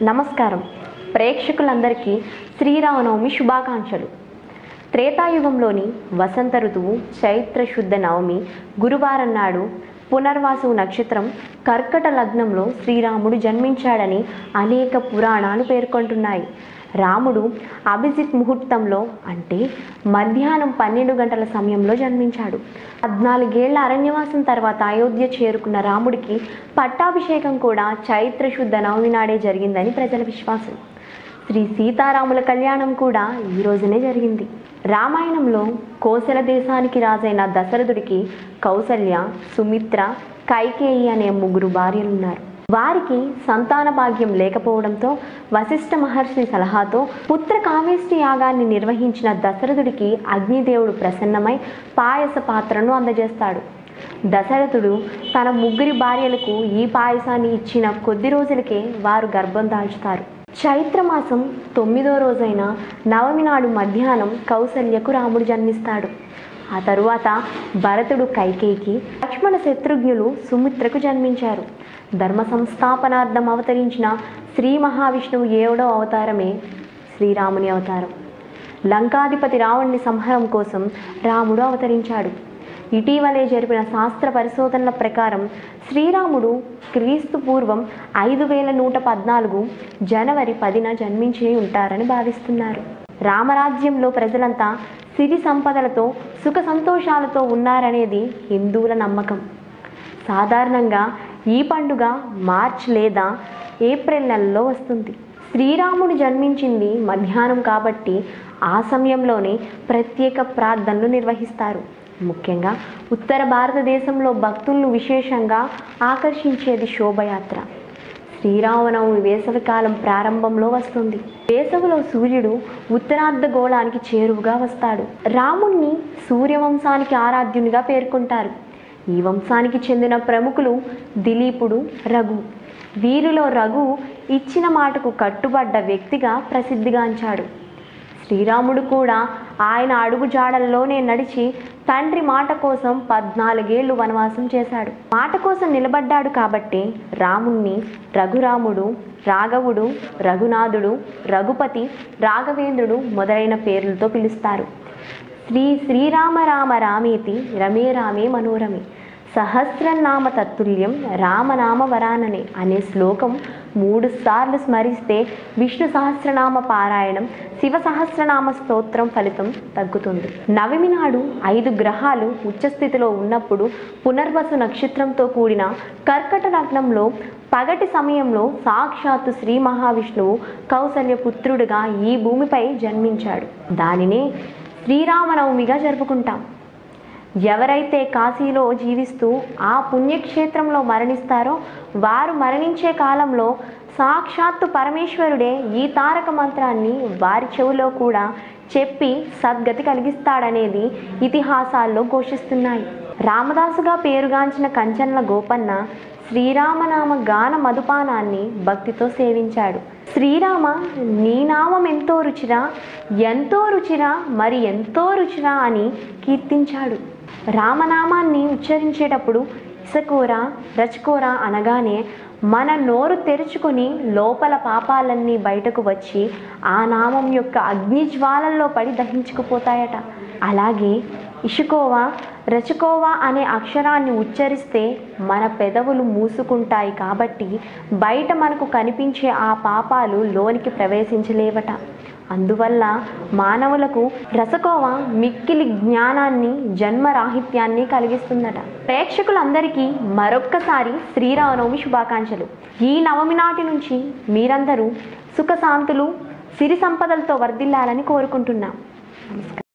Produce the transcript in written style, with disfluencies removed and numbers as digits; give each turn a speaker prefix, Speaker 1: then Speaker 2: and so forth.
Speaker 1: నమస్కారం ప్రేక్షకులందరికీ శ్రీరామనవమి శుభాకాంక్షలు. త్రేతాయుగంలోని వసంత ఋతువు చైత్ర శుద్ధ నవమి గురువారం నాడు పునర్వాసు నక్షత్రం కర్కట లగ్నంలో శ్రీరాముడు జన్మించాడని అనేక పురాణాలు పేర్కొంటున్నాయి. రాముడు అభిజిత్ ముహూర్తంలో అంటే మధ్యాహ్నం 12 గంటల సమయంలో జన్మించాడు. 14 ఏళ్ల అరణ్యవాసం తర్వాత అయోధ్య చేరుకున్న రాముడికి పట్టాభిషేకం కూడా చైత్ర శుద్ధ నవమి నాడే జరిగిందని ప్రజల విశ్వాసం. శ్రీ సీతారాముల కళ్యాణం కూడా ఈ రోజునే జరిగింది. రామాయణంలో కోసల దేశానికి రాజైన దశరథుడికి కౌసల్య, సుమిత్ర, కైకేయి అనే 3 భార్యలున్నారు. వారికి సంతాన భాగ్యం లేకపోవడంతో వశిష్ఠ మహర్షి సలహాతో పుత్ర కామేష్టి యాగాన్ని నిర్వహించిన దశరథుడికి అగ్నిదేవుడు ప్రసన్నమై పాయస పాత్రను అందజేస్తాడు. దశరథుడు తన 3 భార్యలకు ఈ పాయసాన్ని ఇచ్చిన కొద్ది రోజులకే వారు గర్భం దాల్చుతారు. చైత్రమాసం 9వ రోజైన నవమి నాడు మధ్యాహ్నం కౌసల్యకు రాముడు జన్మిస్తాడు. ఆ తరువాత భరతుడు కైకేయికి, లక్ష్మణ శత్రుఘ్నులు సుమిత్రకు జన్మించారు. ధర్మ సంస్థాపనార్థం అవతరించిన శ్రీ మహావిష్ణువు 7వ అవతారమే శ్రీరాముని అవతారం. లంకాధిపతి రావణుని సంహారం కోసం రాముడు అవతరించాడు. ఇటీవలే జరిపిన శాస్త్ర పరిశోధనల ప్రకారం శ్రీరాముడు క్రీస్తు పూర్వం 5114 జనవరి 10న జన్మించి ఉంటారని భావిస్తున్నారు. రామరాజ్యంలో ప్రజలంతా సిరి సంపదలతో సుఖ సంతోషాలతో ఉన్నారనేది హిందువుల నమ్మకం. సాధారణంగా ఈ పండుగ మార్చ్ లేదా ఏప్రిల్ నెలలో వస్తుంది. శ్రీరాముడు జన్మించింది మధ్యాహ్నం కాబట్టి ఆ సమయంలోనే ప్రత్యేక ప్రార్థనలు నిర్వహిస్తారు. ముఖ్యంగా ఉత్తర భారతదేశంలో భక్తులను విశేషంగా ఆకర్షించేది శోభయాత్ర. శ్రీరామనవమి వేసవికాలం ప్రారంభంలో వస్తుంది. వేసవిలో సూర్యుడు ఉత్తరార్ధగోళానికి చేరువుగా వస్తాడు. రాముణ్ణి సూర్యవంశానికి ఆరాధ్యునిగా పేర్కొంటారు. ఈ వంశానికి చెందిన ప్రముఖులు దిలీపుడు, రఘు. వీరిలో రఘు ఇచ్చిన మాటకు కట్టుబడ్డ వ్యక్తిగా ప్రసిద్ధిగాంచాడు. శ్రీరాముడు కూడా ఆయన అడుగు జాడల్లోనే నడిచి తండ్రి మాట కోసం 14 ఏళ్లు వనవాసం చేశాడు. మాట కోసం నిలబడ్డాడు కాబట్టి రాముణ్ణి రఘురాముడు, రాఘవుడు, రఘునాథుడు, రఘుపతి, రాఘవేంద్రుడు మొదలైన పేర్లతో పిలుస్తారు. శ్రీరామ రామ రామేతి రమే రామే మనోరమే సహస్రనామ తత్తుల్యం రామనామ వరాననే అనే శ్లోకం 3 సార్లు స్మరిస్తే విష్ణు సహస్రనామ పారాయణం, శివ సహస్రనామ స్తోత్రం ఫలితం తగ్గుతుంది. నవమి నాడు 5 గ్రహాలు ఉచ్చస్థితిలో ఉన్నప్పుడు పునర్వసు నక్షత్రంతో కూడిన కర్కట లగ్నంలో పగటి సమయంలో సాక్షాత్తు శ్రీ మహావిష్ణువు కౌసల్య పుత్రుడిగా ఈ భూమిపై జన్మించాడు. దానినే శ్రీరామనవమిగా జరుపుకుంటాం. ఎవరైతే కాశీలో జీవిస్తూ ఆ పుణ్యక్షేత్రంలో మరణిస్తారో వారు మరణించే కాలంలో సాక్షాత్తు పరమేశ్వరుడే ఈ తారక మంత్రాన్ని వారి చెవిలో కూడా చెప్పి సద్గతి కలిగిస్తాడనేది ఇతిహాసాల్లో ఘోషిస్తున్నాయి. రామదాసుగా పేరుగాంచిన కంచన్ల గోపన్న శ్రీరామనామ గాన మధుపానాన్ని భక్తితో సేవించాడు. శ్రీరామ నీ నామం ఎంతో రుచిరా, ఎంతో రుచిరా, మరి ఎంతో రుచిరా అని కీర్తించాడు. రామనామాన్ని ఉచ్చరించేటప్పుడు ఇసకోర, రచకోర అనగానే మన నోరు తెరుచుకొని లోపల పాపాలన్నీ బయటకు వచ్చి ఆ నామం యొక్క అగ్నిజ్వాలల్లో పడి దహించుకుపోతాయట. అలాగే ఇషుకోవా, రచకోవా అనే అక్షరాన్ని ఉచ్చరిస్తే మన పెదవులు మూసుకుంటాయి కాబట్టి బయట మనకు కనిపించే ఆ పాపాలు లోనికి ప్రవేశించలేవట. అందువల్ల మానవులకు రసకోవా మిక్కిలి జ్ఞానాన్ని, జన్మరాహిత్యాన్ని కలిగిస్తుందట. ప్రేక్షకులందరికీ మరొక్కసారి శ్రీరామనవమి శుభాకాంక్షలు. ఈ నవమి నాటి నుంచి మీరందరూ సుఖశాంతులు, సిరి సంపదలతో వర్ధిల్లాలని కోరుకుంటున్నాం. నమస్కారం.